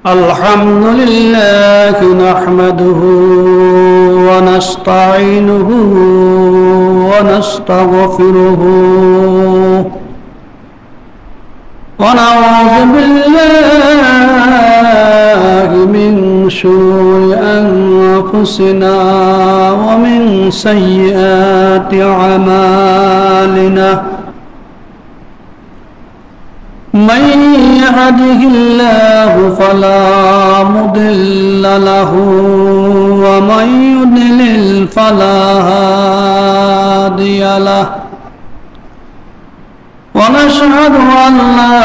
الحمد لله نحمده ونستعينه ونستغفره ونعوذ بالله من شرور أنفسنا ومن سيئات أعمالنا من يهده الله فلا مضل له ومن يضلل فلا هادي له ونشهد أن لا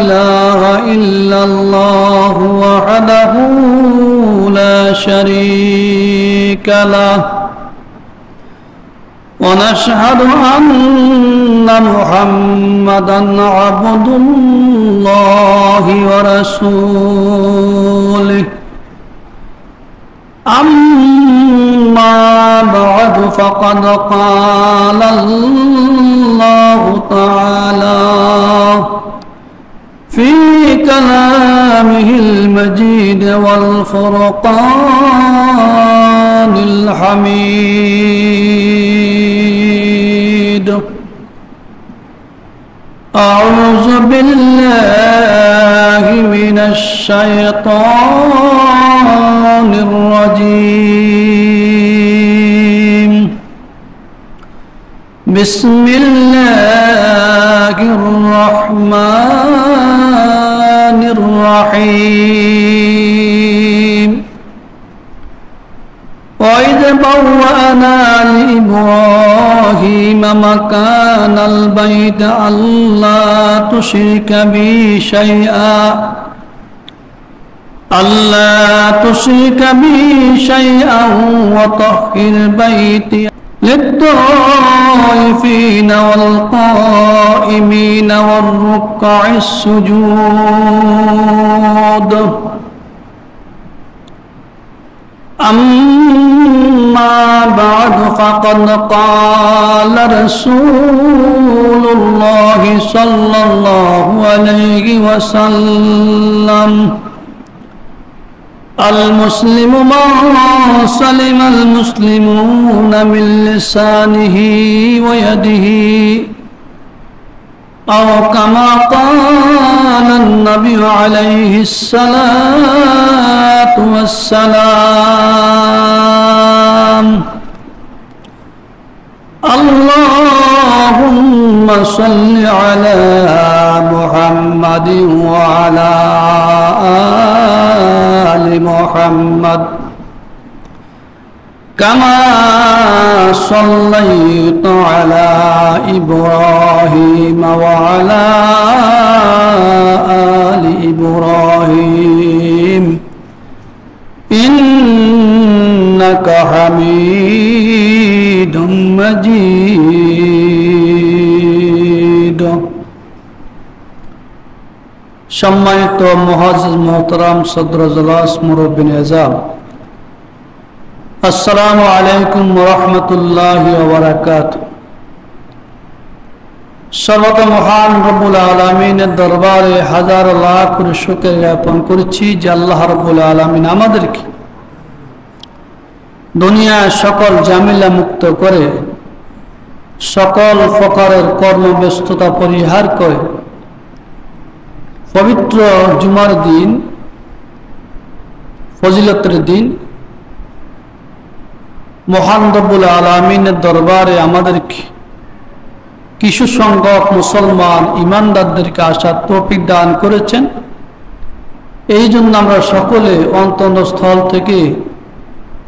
إله إلا الله وحده لا شريك له ونشهد أن محمدًا عبد الله ورسوله أما بعد فقد قال الله تعالى في كلامه المجيد والفرقان الحميد أعوذ بالله من الشيطان الرجيم بسم الله الرحمن الرحيم وإذ بوأنا لإبراهيم مكان البيت ألا تشرك بي شيئا وطهر بيتي للطائفين والقائمين والركع السجود أما بعد فقد قال رسول الله صلى الله عليه وسلم المسلم من سلم المسلمون من لسانه ويده أو كما قال النبي عليه الصلاة والسلام اللهم صل على محمد وعلى آل محمد كما صليت على إبراهيم وعلى آل إبراهيم إنك حميد مجيد সম্মানিত মুআজ্জিজ মুহতারাম সদর ইজলাস মুরব্বিন আযম আসসালামু আলাইকুম ওয়া রাহমাতুল্লাহি ওয়া বারাকাতুহু সর্বত মহান রব্বুল আলামিনের দরবারে হাজার লাখ শুকর জ্ঞাপন করছি যে আল্লাহ রব্বুল আলামিন আমাদেরকে দুনিয়া সকল ঝামেলা মুক্ত করে সকল প্রকারের কর্মব্যস্ততা পরিহার করে পবিত্র জুমার দিন ফজিলতের দিন মহান রব্বুল আলামিনের দরবারে আমাদেরকে কিছু সংখ্যক মুসলমান ইমানদারদেরকে আসার তৌফিক দান করেছেন। এই জন্য আমরা সকলে অন্তরস্থল থেকে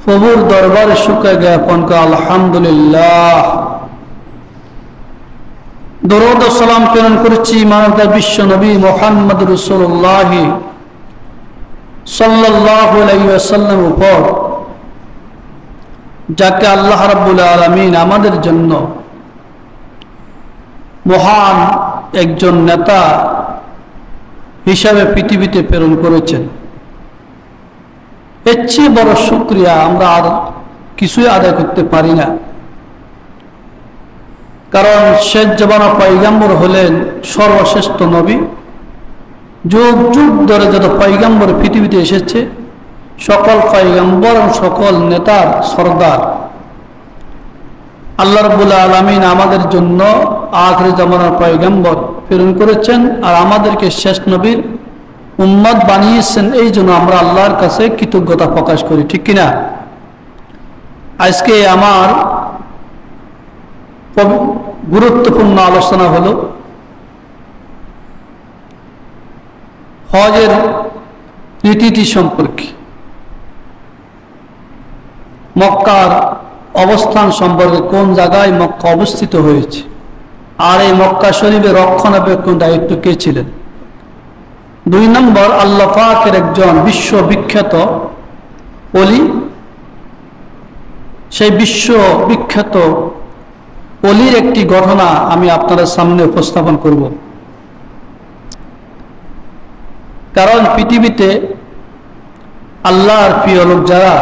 প্রভুর দরবারে শুকর জ্ঞাপন করি আলহামদুলিল্লাহ। দরুদ ও সালাম প্রেরণ করেছি মানবতার বিশ্ব নবী মুহাম্মদ রাসূলুল্লাহ সাল্লাল্লাহু আলাইহি ওয়াসাল্লাম উপর, যাকে আল্লাহ রাব্বুল আলামিন আমাদের জন্য মহান একজন নেতা হিসাবে পৃথিবীতে প্রেরণ করেছেন। এর চেয়ে বড় শুকরিয়া আমরা আর কিছুই আদায় করতে পারি না। কারণ শেষ জামানা পয়গম্বর হলেন সর্বশ্রেষ্ঠ নবী, যুগ যুগ ধরে যত পয়গম্বর পৃথিবীতে এসেছে, সকল পয়গম্বর সকল নেতার সরদার আল্লাহ রাব্বুল আলামিন আমাদের জন্য আখির জামানার পয়গম্বর প্রেরণ করেছেন, আর আমাদেরকে শেষ নবীর উম্মত বানিয়েছেন। এই জন্য আমরা আল্লাহর কাছে কৃতজ্ঞতা প্রকাশ করি, ঠিক কিনা? আজকে আমার গুরুত্বপূর্ণ আলোচনা হলো হজের রীতিটি সম্পর্কে, মক্কার অবস্থান সম্পর্কে, কোন জায়গায় মক্কা অবস্থিত হয়েছে, আর এই মক্কা শরীফের রক্ষণাবেক্ষণ দায়িত্ব কে ছিলেন। 2 নম্বর, আল্লাহ পাকের একজন বিশ্ববিখ্যাত ওলি, সেই বিশ্ববিখ্যাত ওলির একটি ঘটনা আমি আপনাদের সামনে উপস্থাপন করব। কারণ পৃথিবীতে আল্লাহর প্রিয় লোক যারা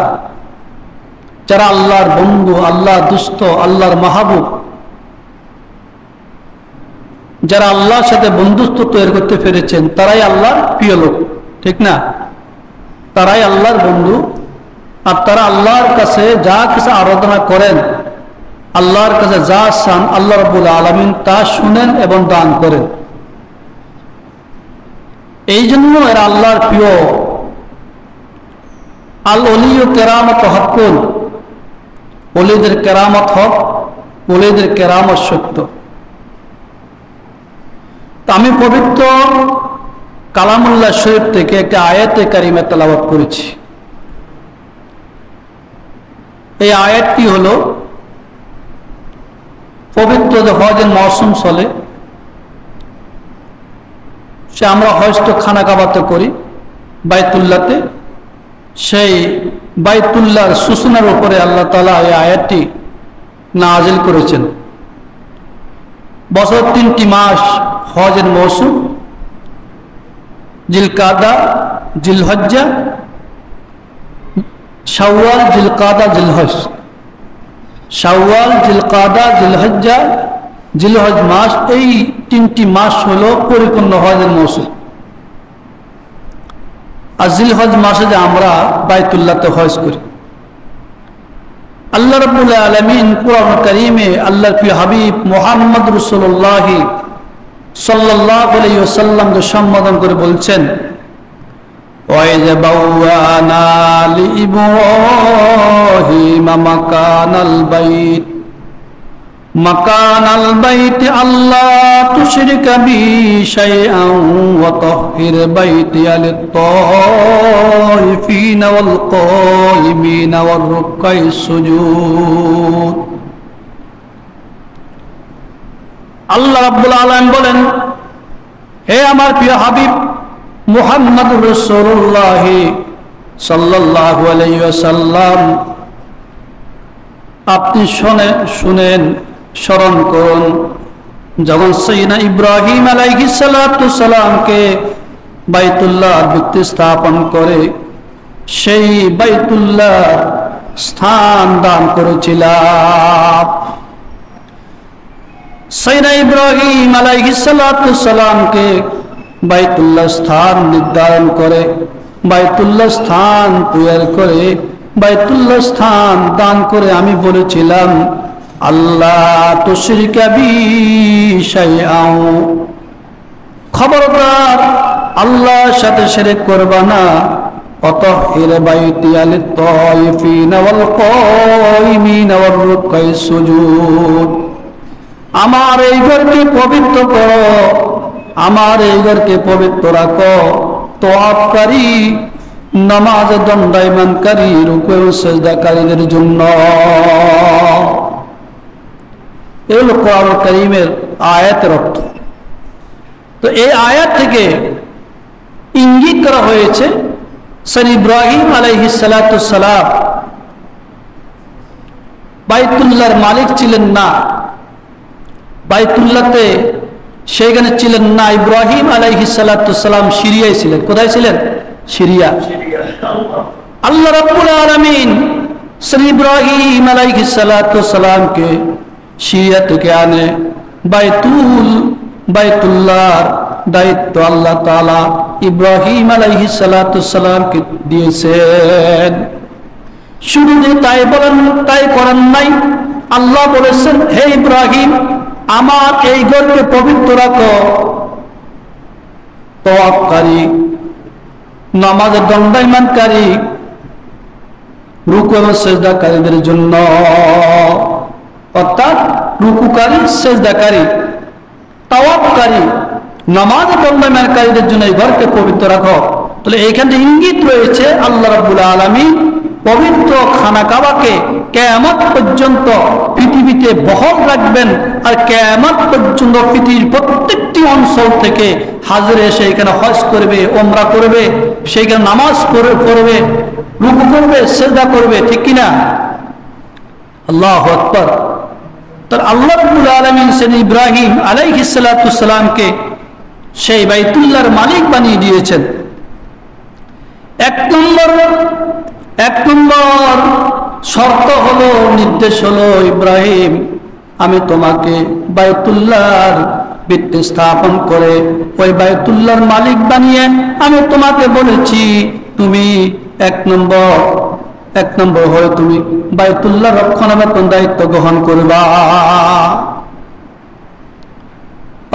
যারা আল্লাহর বন্ধু, আল্লাহর দুস্থ, আল্লাহর মাহবুব, যারা আল্লাহর সাথে বন্ধুত্ব তৈরি করতে পেরেছেন, তারাই আল্লাহর প্রিয় লোক, ঠিক না? তারাই আল্লাহর বন্ধু, আর তারা আল্লাহর কাছে যা কিছু আরাধনা করেন, আল্লাহর কাছে যা চান, আল্লাহ রাব্বুল আলামিন তা শুনেন এবং দান করেন। এই জন্য এরা আল্লাহর প্রিয়। আল ওলিউ কেরামত হকুন, ওলিদের কেরামত হক, ওলিদের কেরামত সত্য। আমি পবিত্র কালামুল্লাহ শরীফ থেকে একটা আয়াতে কারিমা তেলাওয়াত করেছি। এই আয়াতটি হলো, পবিত্র যে হজের মৌসুম চলে, সে আমরা হজ তো খানা কাবাতে করি বাইতুল্লাহতে, সেই বাইতুল্লাহর সূচনার উপরে আল্লাহ তাআলা এই আয়াতটি নাজিল করেছেন। বছর 3টি মাস হজের মৌসুম, জিলকাদা, জিলহজ্জা, শাওয়াল, জিলকাদা, জিলহজ। শাওয়াল, জিলকাদা, জিলহজ্জা, জিলহজ মাস, এই 3টি মাস হলো পরিপূর্ণ হজের মৌসুম। আর জিলহজ মাসে যে আমরা বাইতুল্লাহতে হজ করি, আল্লাহ রাব্বুল আলামিন কুরআন কারীমে আল্লাহর প্রিয় হাবিব মুহাম্মদ রাসূলুল্লাহ সাল্লাল্লাহু আলাইহি ওয়াসাল্লামকে সম্বোধন করে বলছেন, وَإِذْ بَوَّأْنَا لِإِبْرَاهِيمَ مَكَانَ الْبَيْتِ أَلَّا تُشْرِكَ بِي شَيْئًا وَطَهِّرْ بَيْتِيَ لِلطَّائِفِينَ وَالْقَائِمِينَ وَالرُّكَّعِ السُّجُودِ। আল্লাহ রাব্বুল আলামিন বলেন, হে আমার প্রিয় হাবিব মুহাম্মদুর রাসূলুল্লাহ সাল্লাল্লাহু আলাইহি ওয়াসাল্লাম, আপনি শুনেন, স্মরণ করুন, যখন সাইয়্যিদনা ইব্রাহিম আলাইহিস সালাতু সালামকে বাইতুল্লাহ ভিত্তি স্থাপন করে সেই বাইতুল্লাহ স্থান দান করেছিলাম। সাইয়্যিদনা ইব্রাহিম আলাইহিস সালাতু সালামকে বাইতুল্লাহ স্থান নির্ধারণ করে, বাইতুল্লাহ স্থান তৈরি করে, বাইতুল্লাহ স্থান দান করে আমি বলেছিলাম, আল্লাহ তুশরিকা বি শাইআন, খবরদার আল্লাহর সাথে শিরক করবা না। ওয়াতাহহির বাইতিয়া লিত-তায়িফিনা ওয়াল কায়িমিনা ওয়ার রুকআইস সুজুদ, আমার এই ঘরকে পবিত্র করো, আমার এই ঘরকে পবিত্র রাখো তওয়াফকারী, নামাজ দণ্ডায়মানকারী, রুকু ও সিজদাকারীদের জন্য। এই হলো কোরআন কারীমের আয়াতের অর্থ। তো এই আয়াত থেকে ইঙ্গিত করা হয়েছে সাইয়্যিদনা ইব্রাহিম আলাইহিস সালাতু সালাম বাইতুল্লাহর মালিক ছিলেন না, বাইতুল্লাহতে সেখানে ছিলেন না। ইব্রাহিম আলাইহিস সালাতু সালাম সিরিয়ায় ছিলেন। কোথায় ছিলেন? সিরিয়া। আল্লাহ রাব্বুল আলামিন সাইয়্যিদনা ইব্রাহিম আলাইহিস সালাতু সালামকে সিরিয়া থেকে আনে বাইতুল্লাহর দায়িত্ব আল্লাহ তাআলা ইব্রাহিম আলাইহিস সালাতুস সালামকে দিয়েছেন। শুধু যে তাই বলেন তাই করেন নাই, আল্লাহ বলেছেন হে ইব্রাহিম আমার এই ঘরকে পবিত্র রাখো তাওয়াক্কারী, নামাজে দণ্ডায়মানকারী, রুকু এবং সেজদাকারীদের জন্য, অর্থাৎ রুকুকারী, সেজদাকারী, তাওয়াক্কারী, নামাজে দণ্ডায়মানকারীদের জন্য এই ঘরকে পবিত্র রাখো। তাহলে এইখানে ইঙ্গিত রয়েছে আল্লাহ রাব্বুল আলামিন পবিত্র খানা কাবাকে কিয়ামত পর্যন্ত পৃথিবীতে বহাল রাখবেন, আর কিয়ামত পর্যন্ত পৃথিবীর প্রত্যেকটি অঞ্চল থেকে হাজির এসে এখানে হজ করবে, ওমরা করবে, সেইখানে নামাজ পড়বে, রুকু করবে, সিজদা করবে, ঠিক কিনা? আল্লাহু আকবার। তার আল্লাহ রাব্বুল আলামিন সেন ইব্রাহিম আলাইহিস সালাতুস সালামকে সেই বাইতুল্লাহর মালিক বানিয়ে দিয়েছেন। এক নম্বর শর্ত হলো, নির্দেশ হলো, ইব্রাহিম আমি তোমাকে বাইতুল্লাহর ভিত্তি স্থাপন করে ওই বাইতুল্লাহর মালিক বানিয়ে আমি তোমাকে বলেছি তুমি এক নম্বর হয়ে তুমি বাইতুল্লাহ রক্ষণাবেক্ষণ দায়িত্ব গ্রহণ করবা।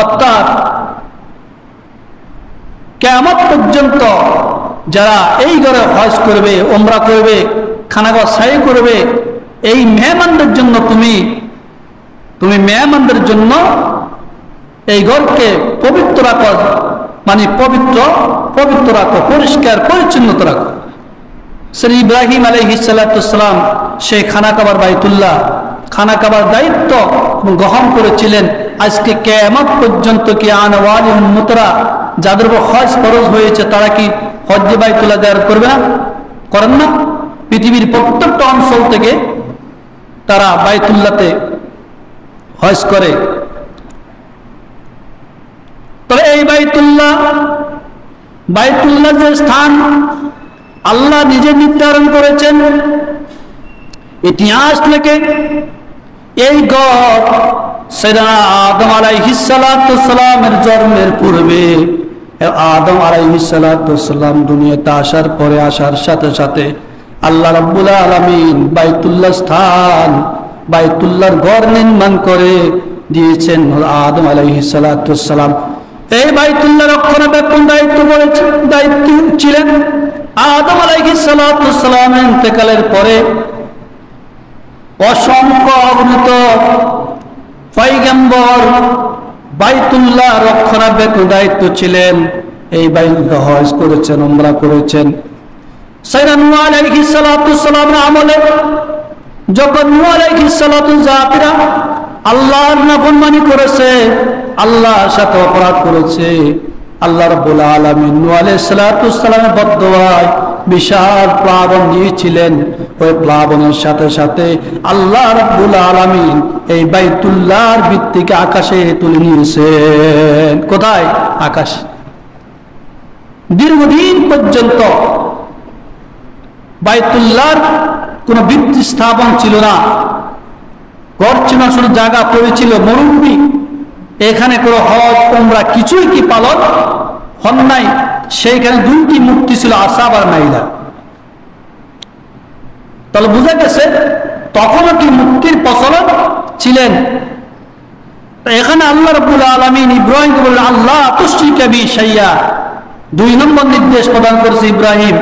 অর্থাৎ কিয়ামত পর্যন্ত যারা এই ঘরে হজ করবে, ওমরা করবে, খানাগা সাই করবে, এই মেহমানদের জন্য তুমি মেহমানদের জন্য এই ঘরকে পবিত্র রাখো, মানে পবিত্র রাখো, পরিষ্কার পরিচ্ছন্নতা রাখো। শ্রী ইব্রাহিম আলাইহিস সালাতুস সালাম সেই খানা কাবার বাইতুল্লাহ খানা কাবার দায়িত্ব গ্রহণ করেছিলেন। আজকে কিয়ামত পর্যন্ত কি আনওয়ালি উম্মতরা যাদের উপর হজ ফরজ হয়েছে তারা কি হজ্জে বাইতুল্লাহ জিয়ারত করবে না? করেন না? পৃথিবীর প্রত্যেকটা অঞ্চল থেকে তারা বাইতুল্লাহতে হজ করে। তবে এই বাইতুল্লাহ যে স্থান আল্লাহ নিজে নির্ধারণ করেছেন, ইতিহাস থেকে এই ঘর সাইয়েদনা আদম আলাইহিস সালাতুস সালামের জন্মের পূর্বে, আদম আলাইহিস সালাতুস সালাম দুনিয়াতে আসার পরে, আসার সাথে সাথে আল্লাহ রাব্বুল আলামিন বাইতুল্লাহর ঘর নির্মাণ করে দিয়েছেন আদম আলাইহিস সালাতুস সালাম। এই বাইতুল্লাহ রক্ষণাবেক্ষণ দায়িত্ব ছিলেন আদম আলাইহিস সালাতুস সালামের ইন্তেকালের পরে অসংখ্য অগণিত পয়গম্বর বাইতুল্লাহ রক্ষণাবেক্ষণ দায়িত্ব ছিলেন। এই বাইতুল্লাহ হজ করেছেন, উমরা করেছেন। সাইয়েদনা নূহ আলাইহিস সালাতুস সালামের আমলে যখন নূহ আলাইহিস সালাতুস জাতিরা আল্লাহর নাফরমানি করেছে, আল্লাহর সাথে অপরাধ করেছে, আল্লাহ রাব্বুল আলামিন নূহ আলাইহিস সালাতুস সালামের বদদুয়ায় বিশাল প্লাবন দিয়েছিলেন। ওই প্লাবনের সাথে সাথে আল্লাহ রাব্বুল আলামিন এই বাইতুল্লাহর ভিত্তিকে আকাশে তুলে নিয়েছেন। কোথায়? আকাশ। দীর্ঘদিন পর্যন্ত বাইতুল্লাহর কোনো ভিত্তি স্থাপন ছিল না, ঘর ছিল না, শুধু জায়গা পড়েছিল মরুভূমি। এখানে কোনো হজ উমরা কিছুই কি পালন হন নাই। সেইখানে দুইটি মূর্তি ছিল, আসাব আর মাইলা। তাহলে বুঝা গেছে তখনও কি মূর্তির প্রচলন ছিলেন। এখানে আল্লাহ রাব্বুল আলামিন ইব্রাহিমকে বললেন আল্লাহ তুশরিকা বি শাইয়া। 2 নম্বর নির্দেশ প্রদান করেছে ইব্রাহিম,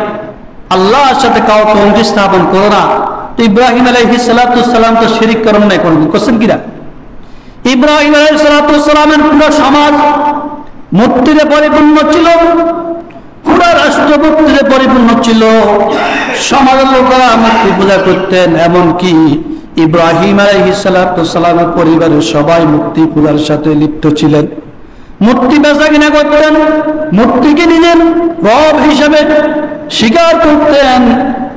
আল্লাহর সাথে কাউকে অংশ স্থাপন করো না। তো ইব্রাহিম আলাইহিস সালাতুস সালাম তো শিরিক করেন নাই কোনদিন, করছেন কিনা? ইব্রাহিম আলাইহিস সালাতুস সালামের পুরো সমাজ মূর্তিতে পরিপূর্ণ ছিল, পুরো রাষ্ট্র মূর্তিতে পরিপূর্ণ ছিল। সমাজের লোকেরা মূর্তি পূজা করতেন, এমনকি ইব্রাহিম আলাইহিস সালাতুস সালামের পরিবারের সবাই মূর্তি পূজার সাথে লিপ্ত ছিলেন। মূর্তি বেচা কিনা করতেন, মূর্তিকে নিজের রব হিসেবে স্বীকার করতেন,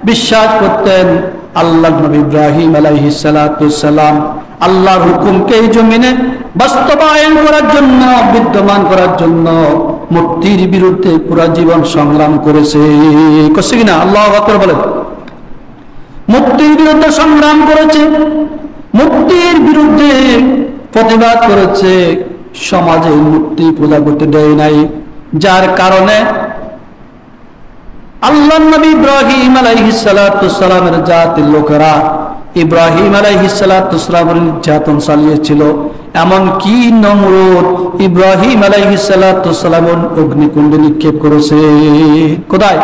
বিশ্বাস করতেন। আল্লাহ নবী ইব্রাহিম আলাইহিস সালাতুস সালাম আল্লাহর হুকুমকে এই জমিনে বাস্তবায়ন করার জন্য, বিদ্যমান করার জন্য মূর্তির বিরুদ্ধে পুরা জীবন সংগ্রাম করেছে। করছে কিনা? আল্লাহু আকবার বলেন। মূর্তির বিরুদ্ধে সংগ্রাম করেছে, মূর্তির বিরুদ্ধে প্রতিবাদ করেছে, সমাজে মূর্তি পূজা করতে দেয় নাই, যার কারণে আল্লাহ নবী ইব্রাহিম আলাইহিস সালাতু সালামের জাতির লোকেরা ইব্রাহিম আলাইহিস সালাতু সালামের নির্যাতন চালিয়েছিল। এমন কি নমরুদ ইব্রাহিম আলাইহিস সালাতু সালামের অগ্নিকুণ্ডে নিক্ষেপ করেছে। কোথায়?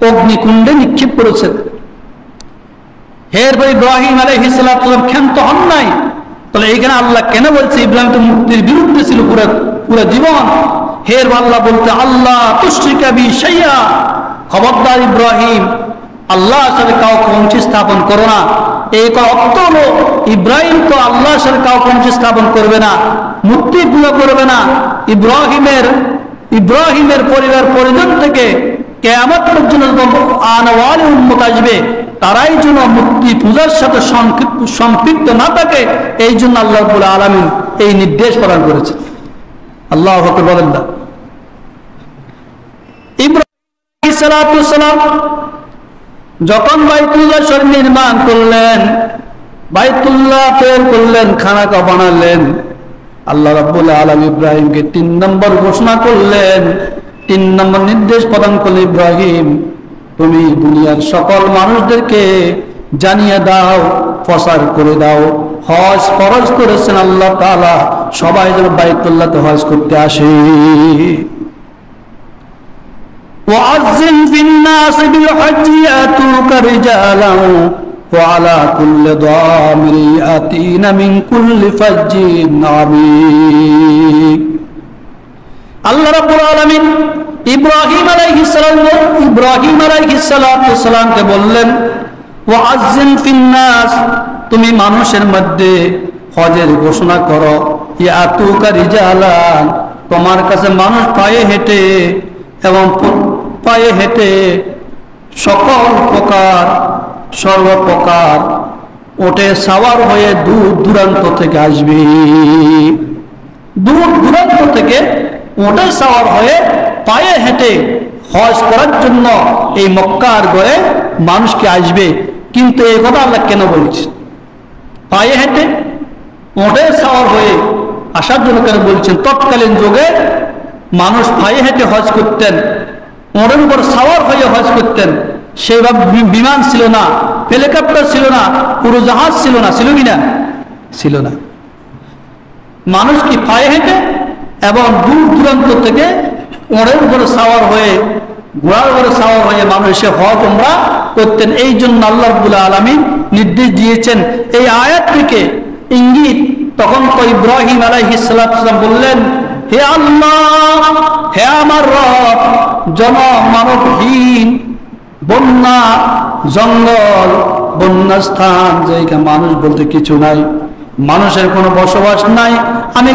অগ্নিকুণ্ডে নিক্ষেপ করেছে। এরপর ইব্রাহিম আলাইহিস সালাতু সালাম ক্ষান্ত হন নাই। তাহলে এইখানে আল্লাহ কেন বলছে ইব্রাহিম তো মূর্তির বিরুদ্ধে ছিল পুরো জীবন। এরপর আল্লাহ বলতে আল্লাহ তুশরিকা বি শাইআ, খবরদার ইব্রাহিম আল্লাহর সাথে কাউকে অংশ স্থাপন করো না। এই অর্থ হলো ইব্রাহিম তো আল্লাহর সাথে কাউকে অংশ স্থাপন করবে না, মূর্তি পূজা করবে না। ইব্রাহিমের পরিবার পরিজন থেকে কিয়ামত পর্যন্ত আনওয়ালি উম্মত আসবে, তারাই যেন মূর্তি পূজার সাথে সম্পৃক্ত না থাকে, এই জন্য আল্লাহ রাব্বুল আলামিন এই নির্দেশ প্রদান করেছে। আল্লাহু আকবার বলেন না। ইব্রাহিম সালাতু সালাম যখন বাইতুল্লাহ শরীফ নির্মাণ করলেন, বাইতুল্লাহ তৈরি করলেন, খানাকা বানালেন, আল্লাহ রাব্বুল আলামিন ইব্রাহিমকে 3 নম্বর ঘোষণা করলেন, 3 নম্বর নির্দেশ প্রদান করলেন, ইব্রাহিম তুমি দুনিয়ার সকল মানুষদেরকে জানিয়ে দাও, প্রচার করে দাও, হজ ফরজ করেছেন আল্লাহ তাআলা, সবাই যেন বাইতুল্লাহতে হজ করতে আসে। وَأَذِّنْ فِي النَّاسِ بِالْحَجِّ يَأْتُوكَ رِجَالًا وَعَلَى كُلِّ ضَامِرٍ يَأْتِينَ مِنْ كُلِّ فَجٍّ عَمِيقٍ। আল্লাহ রাব্বুল আলামিন ইব্রাহিম আলাইহিস সালামকে বললেন ওয়াজ্জিন ফিন নাস, তুমি মানুষের মধ্যে হজের ঘোষণা করো, ইয়াতুকা রিজালান, তোমার কাছে মানুষ পায়ে হেঁটে এবং পায়ে হেঁটে সকল প্রকার সর্বপ্রকার ওটে সাওয়ার হয়ে দূর দূরান্ত থেকে আসবে, দূর দূরান্ত থেকে ওটে সাওয়ার হয়ে পায়ে হেঁটে হজ করার জন্য এই মক্কার ঘরে মানুষকে আসবে। কিন্তু এই কথা আল্লাহ কেন বলছে? পায়ে হেঁটে ওটে সাওয়ার হয়ে আসার জন্য কেন বলছেন? তৎকালীন যুগে মানুষ পায়ে হেঁটে হজ করতেন, ওটের উপর সাওয়ার হয়ে হজ করতেন। সেইভাবে বিমান ছিল না, হেলিকপ্টার ছিল না, উড়োজাহাজ ছিল না, ছিল কিনা? ছিল না। মানুষ কি পায়ে হেঁটে এবং দূর দূরান্ত থেকে ওটের উপরে সাওয়ার হয়ে, ঘোড়ার উপরে সাওয়ার হয়ে মানুষ এসে হজ উমরা করতেন। এই জন্য আল্লাহ রাব্বুল আলামিন নির্দেশ দিয়েছেন। এই আয়াত থেকে ইঙ্গিত তখন তো ইব্রাহিম আলাইহিস সালাম বললেন, হে আল্লাহ, হে আমার রব, জনমানবহীন বন্যা জঙ্গল, বন্যা স্থান, যেখানে মানুষ বলতে কিছু নাই, মানুষের কোনো বসবাস নাই, আমি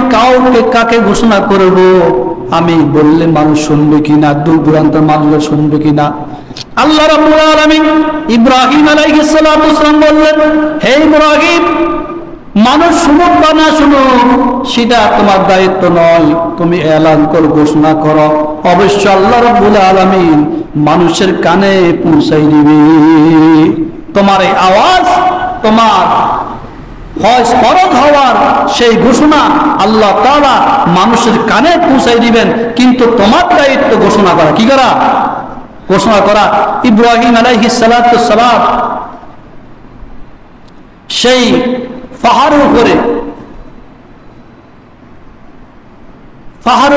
কাকে ঘোষণা করব? আমি বললে মানুষ শুনবে কিনা? দূর দূরান্তের মানুষরা শুনবে কিনা? আল্লাহ রাব্বুল আলামিন ইব্রাহিম আলাইহিস সালাম বললেন, হে ইব্রাহিম, মানুষ শুনুক বা না শুনুক সেটা তোমার দায়িত্ব নয়, তুমি এলান করো, ঘোষণা করো, অবশ্য আল্লাহ রাব্বুল আলামিন মানুষের কানে পৌঁছাই দিবে। তোমার এই আওয়াজ, তোমার হজ ফরজ হওয়ার সেই ঘোষণা আল্লাহ তাআলা মানুষের কানে পৌঁছাই দিবেন, কিন্তু তোমার দায়িত্ব ঘোষণা করা। কি করা? ঘোষণা করা। ইব্রাহিম আলাইহিস সালাতু সালাম সেই পাহাড়ের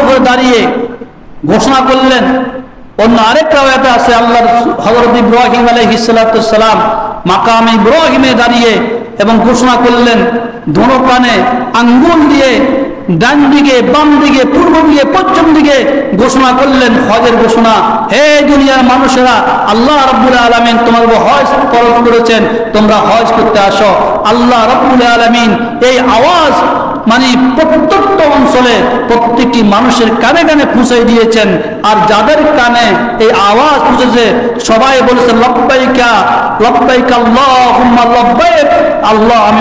উপরে দাঁড়িয়ে ঘোষণা করলেন। অন্য আরেক রাওয়ায়াতে আছে আল্লাহর হযরত ইব্রাহিম আলাইহিস সালাতু সালাম মাকামে ইব্রাহিমে দাঁড়িয়ে এবং ঘোষণা করলেন, দোনো কানে আঙ্গুল দিয়ে ডান দিকে, বাম দিকে, পূর্ব দিকে, পশ্চিম দিকে ঘোষণা করলেন হজের ঘোষণা। হে দুনিয়ার মানুষেরা, আল্লাহ রাব্বুল আলামিন তোমাদের হজ ফরজ করেছেন, তোমরা হজ করতে আসো। আল্লাহ রাব্বুল আলামিন এই আওয়াজ মানে প্রত্যন্ত অঞ্চলে প্রত্যেকটি মানুষের কানে কানে পৌঁছে দিয়েছেন। আর যাদের কানে এই আওয়াজ পৌঁছেছে সবাই বলেছে লব্বাইকা লব্বাইক আল্লাহুম্মা লব্বাইক, আল্লাহ আমি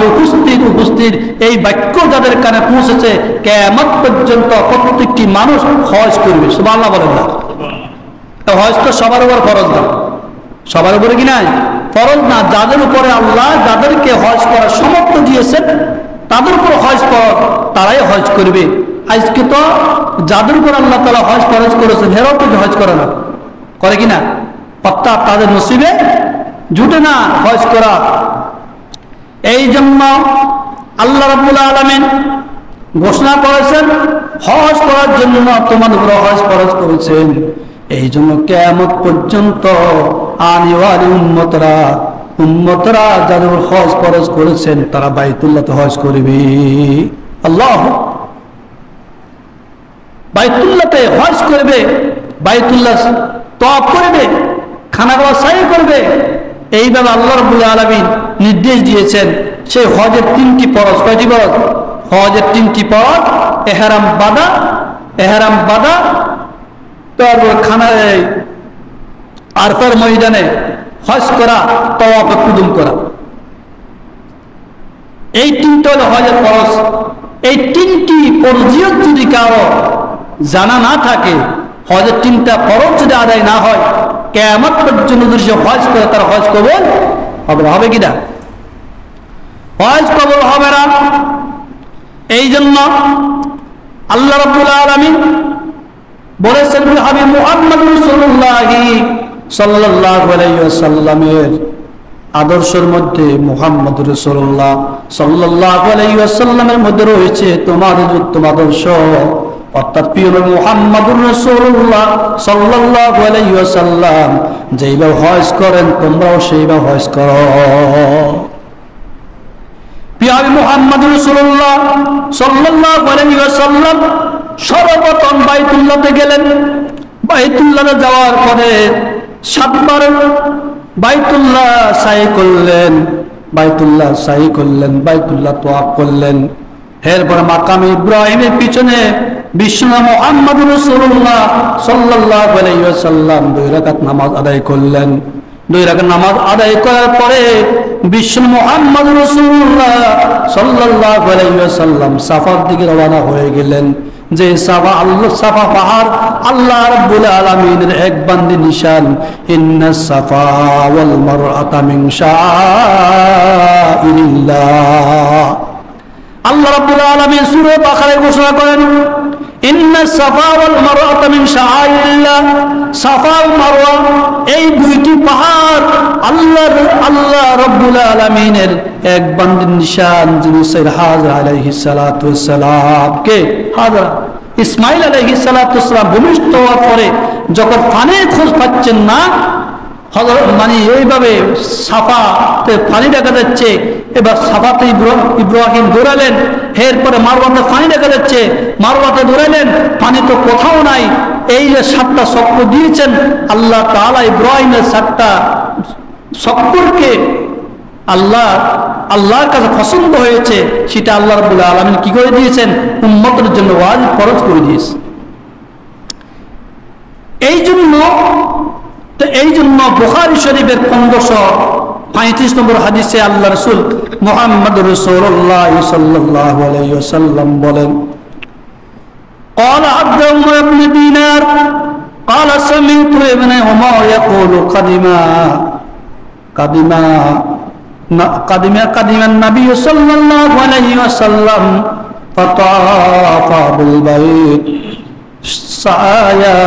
উপস্থিত। এই বাক্য যাদের কানে পৌঁছেছে কিয়ামত পর্যন্ত প্রত্যেকটি মানুষ হজ করবে। সুবহানাল্লাহ বলেন না? হজ তো সবার উপর ফরজ না, সবার উপরে কি নাই? ফরজ না। যাদের উপরে আল্লাহ যাদেরকে হজ করার সামর্থ্য দিয়েছেন তাদের উপর হজ ফরজ, তারাই হজ করবে। আজকে তো যাদের উপর আল্লাহ তাআলা হজ ফরজ করেছেন হেরাও কিন্তু হজ করে না, করে কিনা? অর্থাৎ তাদের নসিবে জুটে না হজ করা। এই জন্য আল্লাহ রাব্বুল আলামিন ঘোষণা করেছেন হজ করার জন্য তোমাদের উপর হজ ফরজ করেছেন। এই জন্য কিয়ামত পর্যন্ত আনিওয়ালি উম্মতরা যাদের হজ ফরজ করেছেন তারা বাইতুল্লাহতে হজ করবে। আল্লাহ বাইতুল্লাহতে হজ করবে, বাইতুল্লাহ তওয়াফ করবে, খানাগাহ সাই করবে। এইভাবে আল্লাহ রাব্বুল আলামিন নির্দেশ দিয়েছেন। সেই হজের 3টি ফরজ, কয়টি ফরজ? হজের 3টি ফরজ, এহরাম বাঁধা, তারপর আরফার ময়দানে হজ করা, তাওয়াফে কুদুম করা। এই 3টা হলো হজের ফরজ। এই 3টি ফরজিয়ত যদি কারো জানা না থাকে, হজের 3টা ফরজ যদি আদায় না হয়, কিয়ামত পর্যন্ত যদি সে হজ করে তার হজ কবুল হবে কিনা? হজ কবুল হবে না। এই জন্য আল্লাহ রাব্বুল আলামিন বলেছেন হাবিব মুহাম্মদ সাল্লাল্লাহু আলাইহি ওয়াসাল্লামের আদর্শের মধ্যে মুহাম্মদ রাসূলুল্লাহ সাল্লাল্লাহু আলাইহি ওয়াসাল্লামের মধ্যে রয়েছে তোমাদের উত্তম আদর্শ। অর্থাৎ প্রিয় নবী মুহাম্মদুর রাসূলুল্লাহ সাল্লাল্লাহু আলাইহি ওয়াসাল্লাম যেইভাবে হজ করেন তোমরাও সেইভাবে হজ করো। প্রিয় নবী মুহাম্মদুর রাসূলুল্লাহ সাল্লাল্লাহু আলাইহি ওয়াসাল্লাম সর্বপ্রথম বাইতুল্লাহতে গেলেন। বাইতুল্লাহে যাওয়ার পরে 7 বার বাইতুল্লাহ সাই করলেন, বাইতুল্লাহ তওয়াফ করলেন। এরপর মাকাম ইব্রাহিমের পিছনে বিশ্বনবী মুহাম্মদুর রাসূলুল্লাহ সাল্লাল্লাহু আলাইহি ওয়াসাল্লাম 2 রাকাত নামাজ আদায় করলেন। 2 রাকাত নামাজ আদায় করার পরে বিশ্বনবী মুহাম্মদুর রাসূলুল্লাহ সাল্লাল্লাহু আলাইহি ওয়াসাল্লাম সাফার দিকে রওনা হয়ে গেলেন। যে সাফা পাহাড় আল্লাহ রাব্বুল আলামিনের এক বান্দি নিশান। ইন্নাস সাফা ওয়াল মারওয়াতা মিন শাআইরিল্লাহ। আল্লাহ রাব্বুল আলামিন সূরা বাকারায় ঘোষণা করেন ইন্নাস সাফা ওয়াল মারওয়াতা মিন শাআইরিল্লাহ। সাফা ও মারওয়া এই 2টি পাহাড় আল্লাহ রাব্বুল আলামিনের এক বান্দির নিশান। যিনি হাজরা আলাইহিস সালাতু ওয়াস সালাম, কে? হাজরা ইসমাইল আলাইহিস সালাতু ওয়াস সালাম ভূমিষ্ঠ হওয়ার পরে যখন পানির খোঁজ পাচ্ছেন না, মানে এইভাবে সাফাতে পানি দেখা যাচ্ছে, এবার সাফাতে ইব্রাহিম দৌড়ালেন। এরপরে মারওয়াতে পানি দেখা যাচ্ছে, মারওয়াতে দৌড়ালেন, পানি তো কোথাও নাই। এই যে 7টা চক্র দিয়েছেন আল্লাহ তাআলা ইব্রাহিমের 7টা চক্রকে আল্লাহর কাছে পছন্দ হয়েছে। সেটা আল্লাহ রাব্বুল আলামিন কি করে দিয়েছেন? উম্মতের জন্য ওয়াজিব ফরজ করে দিয়েছে। এই জন্য বুখারী শরীফের 1535 নম্বর হাদিসে আল্লাহ রাসূল মুহাম্মদুর রাসূলুল্লাহ সাল্লাল্লাহু আলাইহি ওয়াসাল্লাম বলেন قال عبد الله بن دينار قال سمعت ابن عمر يقول قدم النبي صلى الله عليه وسلم فطاف بالبيت سعيا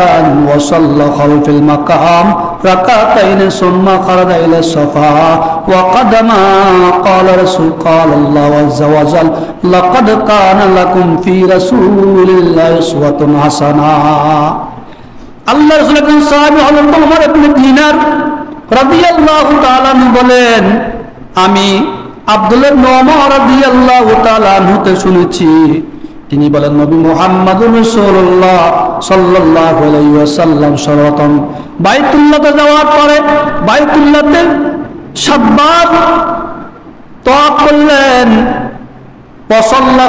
وصلى خلف المقام ركعتين ثم خرج الى الصفا وقدم قال الله عز وجل لقد كان لكم في رسول الله اسوة حسنة। আল্লাহ রাসূলের কোন সাহাবী হযরত ওমর ইবনে দিনার রাদিয়াল্লাহু তাআলা বলেন, আমি আব্দুল্লাহ ইবনে ওমর রাদিয়াল্লাহু তাআলা হতে শুনেছি, তিনি বলেন নবী মুহাম্মদুর রাসূলুল্লাহ সাল্লাল্লাহু আলাইহি ওয়াসাল্লাম সর্বপ্রথম বাইতুল্লাহতে যাওয়ার পরে বাইতুল্লাহতে 7 বার তওয়াফ করলেন। ওয়াসাল্লা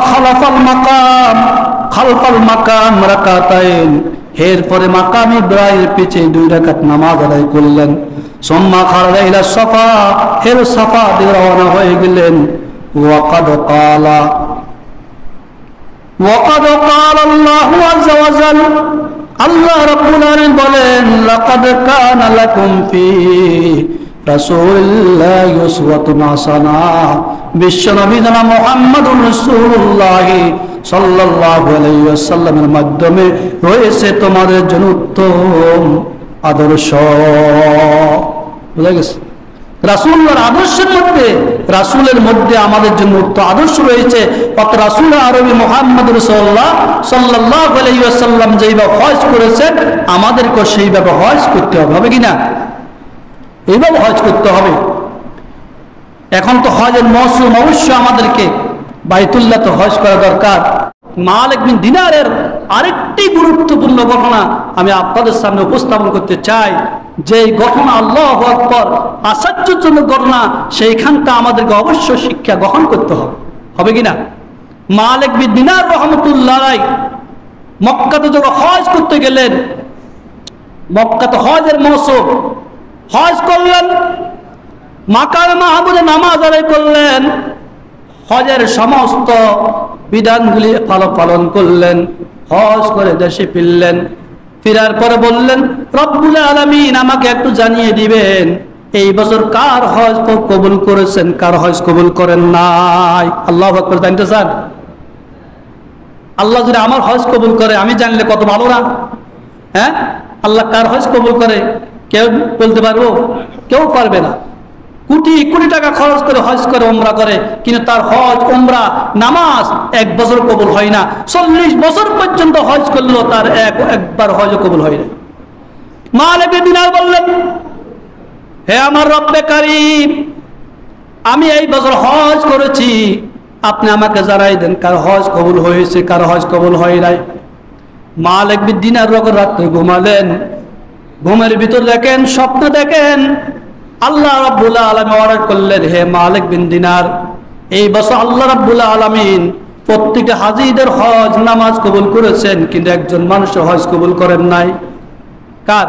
খালফাল মাকাম রাকাতাইন। এরপরে মাকাম ইব্রাহিমের পিছে 2 রাকাত নামাজ আদায় করলেন। সুম্মা খারাজা ইলা সাফা, সাফা দিয়ে রওনা হয়ে গেলেন। ওয়াকাদ ক্বালা আল্লাহু আযজা ওয়া জাল, আল্লাহ রাব্বুল আলামিন বলেন লাকাদ কানা লাকুম ফি রাসূলিল্লাহি উসওয়াতুন হাসানাহ। বিশ্বনবী জনাব মুহাম্মদুর রাসূলুল্লাহ সাল্লাল্লাহু আলাইহি ওয়াসাল্লামের মাধ্যমে রয়েছে তোমাদের জন্য উত্তম আদর্শ। বুঝা গেছে? রাসূলের আদর্শের মধ্যে, রাসূলের মধ্যে আমাদের জন্য উত্তম আদর্শ রয়েছে। অত রাসূল আরবি মুহাম্মদ রাসূলুল্লাহ সাল্লাল্লাহু আলাইহি ওয়াসাল্লাম যেইভাবে হজ করেছেন, আমাদেরকে সেইভাবে হজ করতে হবে, হবে কিনা? এইভাবে হজ করতে হবে। এখন তো হজের মৌসুম, অবশ্যই আমাদেরকে বাইতুল্লাহ তো হজ করা দরকার। মালিক বিন দিনারের আরেকটি গুরুত্বপূর্ণ ঘটনা আমি আপনাদের সামনে উপস্থাপন করতে চাই। যে ঘটনা আল্লাহু আকবার, আশ্চর্যজনক ঘটনা, সেইখানটা আমাদেরকে অবশ্যই শিক্ষা গ্রহণ করতে হবে, হবে কিনা? মালিক বিন দিনার রাহমাতুল্লাহ আলাইহি মক্কাতে যখন হজ করতে গেলেন, মক্কাতে হজের মৌসুম, হজ করলেন, মাকামে মাহমুদে নামাজ আদায় করলেন, হজের সমস্ত বিধানগুলি পালন করলেন, হজ করে দেশে ফিরলেন। ফিরার পরে বললেন, রব্বুল আলামিন আমাকে একটু জানিয়ে দিবেন এই বছর কার হজ কবুল করেছেন, কার হজ কবুল করেন নাই। আল্লাহু আকবার। জানতে চান? আল্লাহ যদি আমার হজ কবুল করে, আমি জানলে কত ভালো না? হ্যাঁ, আল্লাহ কার হজ কবুল করে কেউ বলতে পারবো? কেউ পারবে না। কোটি কোটি টাকা খরচ করে হজ করে, উমরা করে, কিন্তু তার হজ, উমরা, নামাজ এক বছর কবুল হয় না। 40 বছর পর্যন্ত হজ করলো, তার একবার হজ কবুল হয় না। মালিক বিন দিনার বললেন, হে আমার রব্বে কারীম, আমি এই বছর হজ করেছি, আপনি আমাকে জানাই দেন কার হজ কবুল হয়েছে, কার হজ কবুল হয় নাই। মালিক বিন দিনার রাত্রে ঘুমালেন, ঘুমের ভিতর দেখেন, স্বপ্ন দেখেন, আল্লাহ রাব্বুল আলামিন অর্ডার করলেন, হে মালিক বিন দিনার, এই বছর আল্লাহ রাব্বুল আলামিন প্রত্যেকটা হাজীদের হজ, নামাজ কবুল করেছেন, কিন্তু একজন মানুষের হজ কবুল করেন নাই। কার?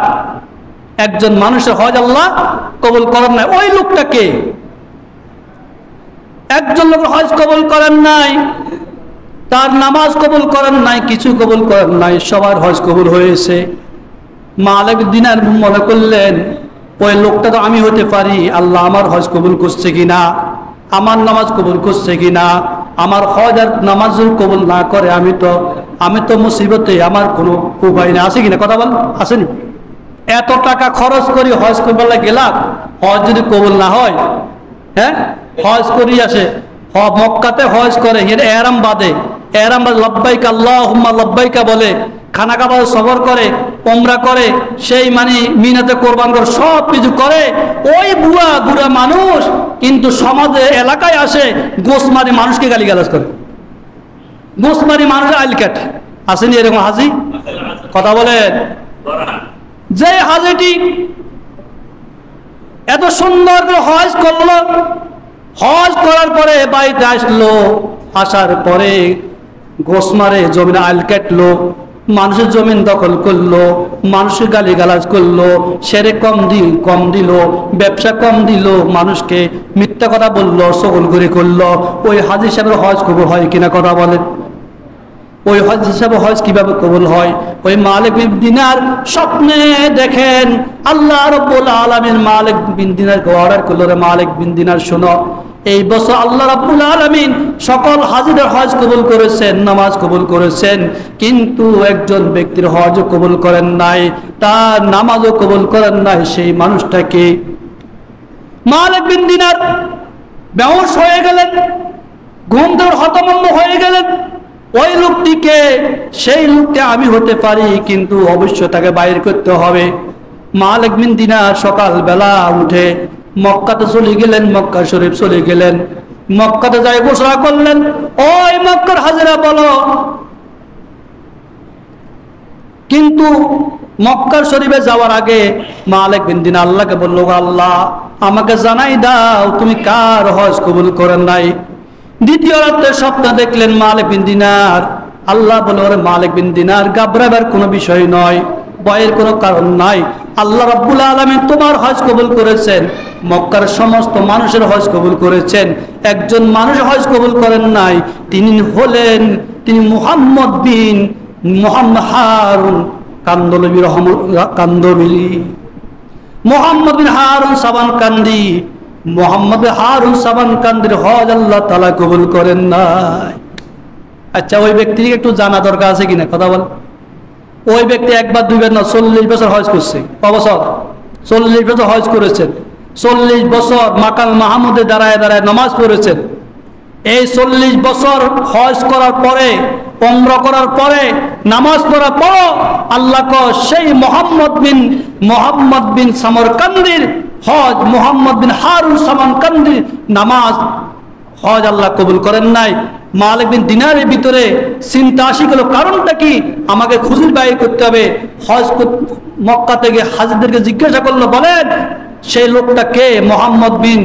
একজন মানুষের হজ আল্লাহ কবুল করেন নাই। ওই লোকটাকে, একজন লোক হজ কবুল করেন নাই, তার নামাজ কবুল করেন নাই, কিছু কবুল করেন নাই, সবার হজ কবুল হয়েছে। মালিক বিন দিনার মনে করলেন, ওই লোকটা তো আমি হতে পারি, আল্লাহ আমার হজ কবুল করছে কিনা, আমার নামাজ কবুল করছে কিনা। আমার হজ আর নামাজ কবুল না করে আমি তো মুসিবতে, আমার কোনো উপায় না। আছে কিনা? কথা বল, আসেনি? এত টাকা খরচ করি হজ করবার গেলাম, হজ যদি কবুল না হয়, হ্যাঁ, হজ করি আসে, মক্কাতে হজ করে, এহরাম বাঁধে, লব্বাইক আল্লাহুম্মা লব্বাইকা বলে, খানা কাবায় সফর করে, উমরা করে, সেই মানে মিনাতে কোরবান করে, সব কিছু করে। ওই বুড়া মানুষ কিন্তু সমাজে, এলাকায় আসে, গোসমারি মানুষকে গালিগালাজ করে, গোসমারি মানুষের আইল কাটে। আসেনি এরকম হাজি? কথা বলেন। যে হাজিটি এত সুন্দর করে হজ করলো, হজ করার পরে বাড়িতে আসলো, আসার পরে গোসমারে জমিনে আইল কাটলো, মানুষের জমিন দখল করলো, মানুষের গালিগালাজ করলো, সেরে কম দিল, ব্যবসা কম দিল, মানুষকে মিথ্যা কথা বললো, সকলগুরি করলো। ওই হাজি সাহেবের হজ কবুল হয় কিনা? কথা বলেন। ওই হজ হিসাবে হজ কিভাবে কবুল হয়? ওই মালিক বিন দিনার স্বপ্নে দেখেন, আল্লাহ রাব্বুল আলামিন মালিক বিন দিনারকে অর্ডার করলো, রে মালিক বিন দিনার শোনো, এই বছর আল্লাহ রাব্বুল আলামিন সকল হাজিদের হজ কবুল করেছেন, নামাজ কবুল করেছেন, কিন্তু একজন ব্যক্তির হজ কবুল করেন নাই, তার নামাজও কবুল করেন নাই। সেই মানুষটাকে মালিক বিন দিনার বেহুশ হয়ে গেলেন, ঘুম থেকে হতভম্ব হয়ে গেলেন। ওই লোকটিকে, সেই লোকটা আমি হতে পারি, কিন্তু অবশ্যই তাকে বাইর করতে হবে। মালিক বিন দিনার সকালবেলা উঠে মক্কাতে চলে গেলেন, মক্কা শরীফ চলে গেলেন, মক্কাতে যাই ঘোষণা করলেন, ওই মক্কার হাজিরা বলো। কিন্তু মক্কার শরীফে যাওয়ার আগে মালিক বিন দিনার আল্লাহকে বললো, আল্লাহ আমাকে জানাই দাও তুমি কার হজ কবুল করেন নাই। দ্বিতীয় রাতে স্বপ্ন দেখলেন মালিক বিন দিনার। আল্লাহ বলে, ওরে মালিক বিন দিনার, ঘাবড়াবার কোনো বিষয় নয়, ভয়ের কোনো কারণ নাই। আল্লাহ রাব্বুল আলামিন তোমার হজ কবুল করেছেন, মক্কার সমস্ত মানুষের হজ কবুল করেছেন, একজন মানুষ হজ কবুল করেন নাই, তিনি হলেন মুহাম্মদ বিন হারুন কান্দলবি। মোহাম্মদ বিন হারুন সাবানকান্দি, মোহাম্মদ হারুন সাবানকান্দির হজ আল্লাহ তাআলা কবুল করেন নাই। আচ্ছা, ওই ব্যক্তিকে একটু জানা দরকার আছে কিনা, কথা বল। ওই ব্যক্তি একবার দুইবার না, 40 বছর হজ করছে। কবছর? 40 বছর হজ করেছেন। 40 বছর মাকাম মাহমুদে দাঁড়ায় দাঁড়ায় নামাজ পড়েছেন। এই 40 বছর হজ করার পরে, উমরা করার পরে, নামাজ পড়ার পর আল্লাহ সেই মোহাম্মদ বিন সামরকান্দির হজ, মোহাম্মদ বিন হারুন সামরকান্দির নামাজ, হজ আল্লাহ কবুল করেন নাই। মালিক বিন দিনারের ভিতরে চিন্তা আসি গেল, কারণটা কি? আমাকে খুঁজে বাইর করতে হবে। হজ মক্কা থেকে হাজিদেরকে জিজ্ঞাসা করলো, বলেন সেই লোকটা কে? মোহাম্মদ বিন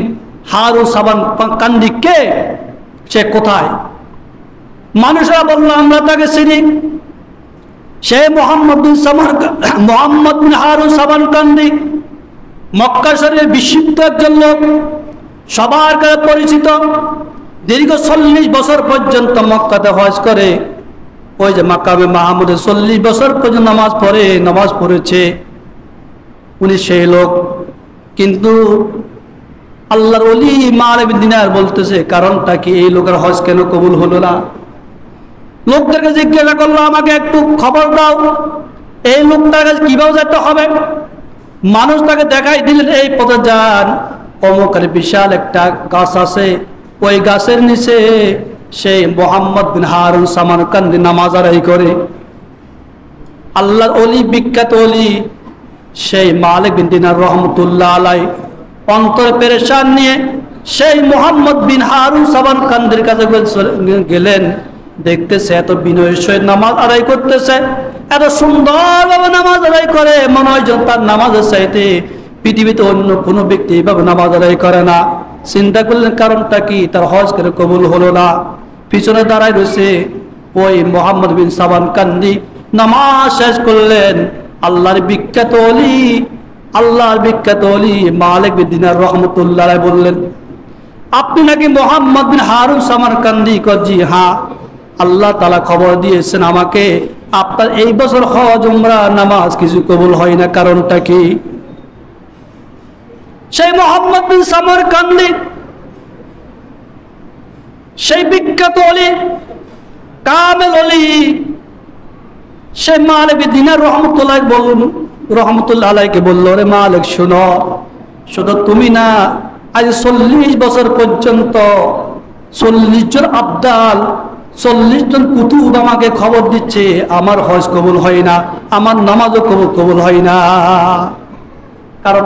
হারুন সামরকান্দি কে? সে কোথায়? মানুষরা বলল, আমরা তাকে চিনি। সে মোহাম্মদ বিন হারুন সামরকান্দি মক্কা শরীফের বিশুদ্ধ একজন লোক, সবার কাছে পরিচিত। দীর্ঘ 40 বছর পর্যন্ত মক্কাতে হজ করে। ওই যে মাকামে মাহমুদে 40 বছর পর্যন্ত নামাজ পড়েছে উনি সেই লোক। কিন্তু আল্লাহর ওলি মালিক বিন দিনার বলতেছে, কারণটা কি? এই লোকের হজ কেন কবুল হলো না? লোকদেরকে জিজ্ঞাসা করলো, আমাকে একটু খবর দাও, এই লোকটার কাছে কিভাবে যেতে হবে? মানুষ তাকে দেখাই দিলেন, এই পথে যান, অমুকের বিশাল একটা গাছ আছে, ওই গাছের নিচে সেই মোহাম্মদ বিন হারুন সামরকান্দি নামাজ আদায় করে। আল্লাহর ওলি, বিখ্যাত ওলি সেই মালিক বিন দিনার রহমতুল্লাহ আলাই অন্তর পেরেশান নিয়ে সেই মোহাম্মদ বিন হারুন সামরকান্দির কাছে গেলেন। দেখতেছে এত বিনয়ের সহিত নামাজ আদায় করতেছে, এত সুন্দরভাবে নামাজ আদায় করে, মনে হয় তার নামাজের চাইতে পৃথিবীতে অন্য কোনো ব্যক্তি এইভাবে নামাজ আদায় করে না। চিন্তা করলেন, কারণটা কি? তার হজ করে কবুল হলো না। পিছনে দাঁড়ায় রয়েছে ওই মোহাম্মদ বিন সামরকান্দি, নামাজ শেষ করলেন। আল্লাহর বিখ্যাত ওলি মালিক বিন দিনার রহমতুল্লাহ বললেন, আপনি নাকি মোহাম্মদ বিন হারুন সামরকান্দি? জি হ্যাঁ, আল্লাহ তাআলা খবর দিয়েছেন আমাকে, আপনার এই বছর হজ উমরা নামাজ কিছু কবুল হয় না, কারণটা কি? সেই মোহাম্মদ বিন সামরকান্দি, সেই বিখ্যাত ওলি, কামেল ওলি, সেই মালিক বিন দিনার রহমতুল্লাহ আলাইকে বলল, রে মালিক শোনো, শুধু তুমি না, আজ 40 বছর পর্যন্ত 40 জন আবদাল, 40 জন কুতুব আমাকে খবর দিচ্ছে আমার হজ কবুল হয় না, আমার নামাজও কবুল হয় না। কারণ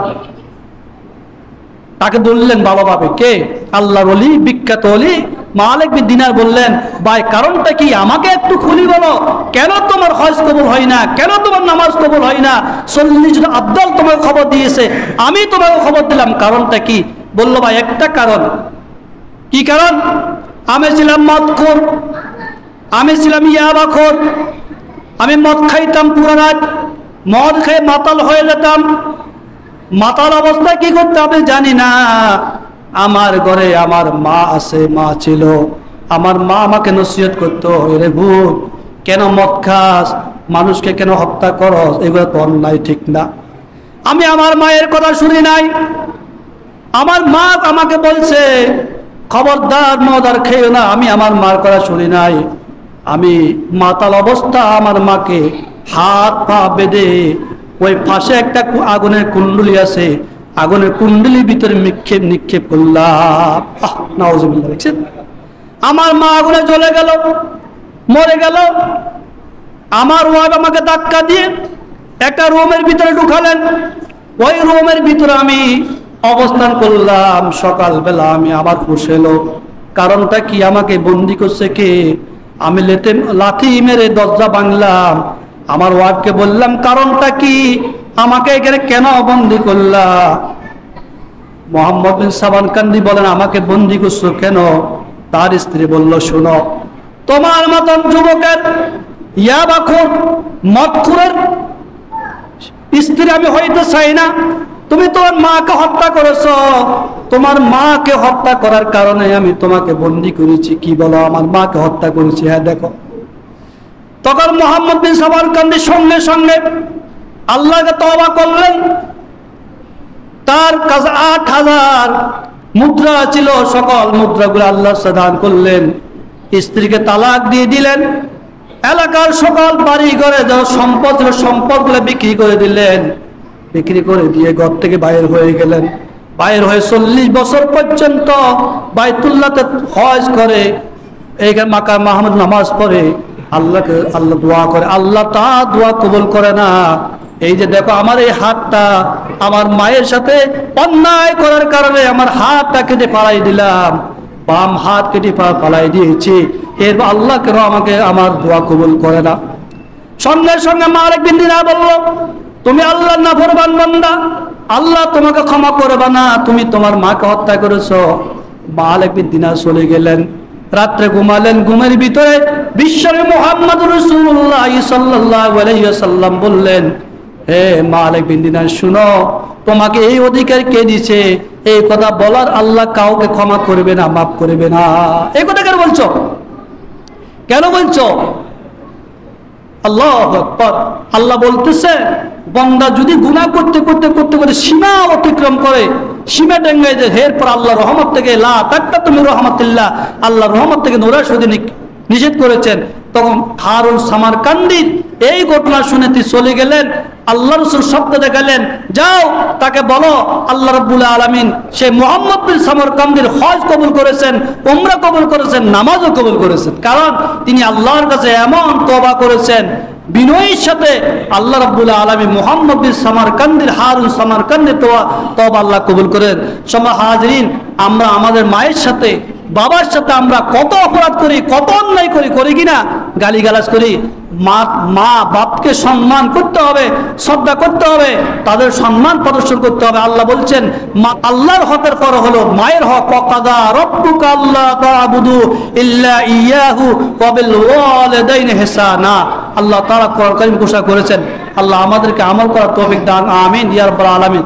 তাকে বললেন, বাবা ভাবে কে? আল্লাহর ওলি, বিখ্যাত ওলি মালিক বিন দিনার বললেন, ভাই কারণটা কি? আমাকে একটু খুলি বলো, কেন তোমার হজ কবুল হয় না, কেন তোমার নামাজ কবুল হয় না? 40 জন আবদাল তোমাকে খবর দিয়েছে, আমি তোমাকে খবর দিলাম, কারণটা কি? বললো, ভাই একটা কারণ। কি কারণ? আমি ছিলাম মদখোর, আমি ছিলাম ইয়াবাখোর, আমি মদ খাইতাম পুরো রাত, মদ খেয়ে মাতাল হয়ে যেতাম। মাতাল অবস্থায় কি করতে আমি জানি না। আমার ঘরে আমার মা আছে, মা ছিল, আমার মা আমাকে নসিহত করতো, রে ভূত কেন মদ খাস, মানুষকে কেন হত্যা করস, এগুলো তো অন্যায়, ঠিক না। আমি আমার মায়ের কথা শুনি নাই। আমার মা আমাকে বলছে, খবরদার মদ আর খেও না। আমি আমার মার কথা শুনি নাই। আমি মাতাল অবস্থা আমার মাকে হাত পা বেঁধে ওই পাশে একটা আগুনের কুণ্ডলি আছে, আগুনের কুণ্ডলির ভিতরে নিক্ষেপ করলাম। নাউজুবিল্লাহ। দেখছেন, আমার মা আগুনে জ্বলে গেল, মরে গেল। আমার ওয়াইফ আমাকে ধাক্কা দিয়ে একটা রুমের ভিতরে ঢুকালেন। ওই রুমের ভিতরে আমি অবস্থান করলাম। সকালবেলা আমি আবার বসে এলো। কারণটা কি? আমাকে বন্দি করছে কে? আমি লাথি মেরে দরজা ভাঙলাম। আমার ওয়াইফকে বললাম, কারণটা কি? আমাকে এখানে কেন বন্দি করলা? মোহাম্মদ বিন সামরকান্দি বলেন, আমাকে বন্দি করছো কেন? তার স্ত্রী বলল, শোনো, তোমার মতন যুবকের, ইয়াবাখোর, মদখোরের স্ত্রী আমি হইতে চাই না। তুমি তোমার মাকে হত্যা করেছো, তোমার মাকে হত্যা করার কারণে আমি তোমাকে বন্দি করেছি। কি বলো, আমার মাকে হত্যা করেছি? হ্যাঁ দেখো। তখন মোহাম্মদ বিন সামরকান্দি সঙ্গে সঙ্গে আল্লাহকে তওবা করলেন। তার কাছে 8,000 মুদ্রা ছিল, সকল মুদ্রাগুলো আল্লাহ দান করলেন। স্ত্রীকে তালাক দিয়ে দিলেন। এলাকার সকল বাড়ি ঘরে যা সম্পদ ছিল সম্পদগুলো বিক্রি করে দিলেন। বিক্রি করে দিয়ে ঘর থেকে বাইর হয়ে গেলেন। বাইর হয়ে 40 বছর পর্যন্ত বাইতুল্লাহতে হজ করে, এইখানে মাকা মাহমুদ নামাজ পড়ে, আল্লাহকে আল্লাহ দোয়া করে, আল্লাহ তা দোয়া কবুল করে না। এই যে দেখো আমার এই হাতটা আমার মায়ের সাথে অন্যায় করার কারণে আমার হাতটা কেটে ফালাই দিলাম, বাম হাত কেটে ফালাই দিয়েছি, এর আল্লাহ কেন আমাকে আমার দোয়া কবুল করে না? সঙ্গে সঙ্গে মালিক বিন দিনার বলল, তুমি আল্লাহর নাফরমান বান্দা, আল্লাহ তোমাকে ক্ষমা করবে না, তুমি তোমার মাকে হত্যা করেছো। মালিক বিন দিনার চলে গেলেন। রাত্রে ঘুমালেন। ঘুমের ভিতরে বিশ্বনবী মুহাম্মদুর রাসূলুল্লাহ সাল্লাল্লাহু আলাইহি ওয়াসাল্লাম বললেন, হে মালিক বিন দিনার, শুনো, তোমাকে এই অধিকার কে দিয়েছে? এই কথা বলার আল্লাহ কাউকে ক্ষমা করবে না, মাফ করবে না। এই কথা কেন বলছো? কেন বলছো? আল্লাহু আকবার। আল্লাহ বলতেছে, বান্দা যদি গুনাহ করতে করতে করতে করতে সীমা অতিক্রম করে, সীমা ডেঙ্গায় যায়, এরপর আল্লাহ রহমত থেকে লা তাকতাতুম মির রাহমাতিল্লাহ, আল্লাহ রহমত থেকে নৈরাশ্য নিষেধ করেছেন। তখন হারুন সামারকান্দির এই ঘটনা শুনে তিনি চলে গেলেন। আল্লাহ রাসূল শব্দ দেখালেন, যাও তাকে বলো আল্লাহ রাব্বুল আলামিন সে মুহাম্মদ বিন সামারকান্দির হজ কবুল করেছেন, উমরা কবুল করেছেন, নামাজও কবুল করেছেন। কারণ তিনি আল্লাহর কাছে এমন তওবা করেছেন বিনয়ের সাথে, আল্লাহ রাব্বুল আলামিন মুহাম্মদ বিন সামারকান্দির হারুন সামারকান্দির তওবা আল্লাহ কবুল করেন। সম্মানিত হাজিরিন, আমরা আমাদের মায়ের সাথে বাবার সাথে আমরা কত অপরাধ করি, কত অন্যায় করি, করি কিনা? গালিগালাজ করি। মা বাপকে সম্মান করতে হবে, শ্রদ্ধা করতে হবে, তাদের সম্মান প্রদর্শন করতে হবে। আল্লাহ বলছেন আল্লাহর হকের পর হলো মায়ের হক। ওয়াকাদা রাব্বুকা আল্লা তা'বুদু ইল্লা ইয়াহু ওয়া বিল ওয়ালিদাইনি ইহসানা। আল্লাহ তাআলা কোরআন কারীম ঘোষণা করেছেন। আল্লাহ আমাদেরকে আমল করার তৌফিক দান, আমিন ইয়া রাব্বাল আলামিন।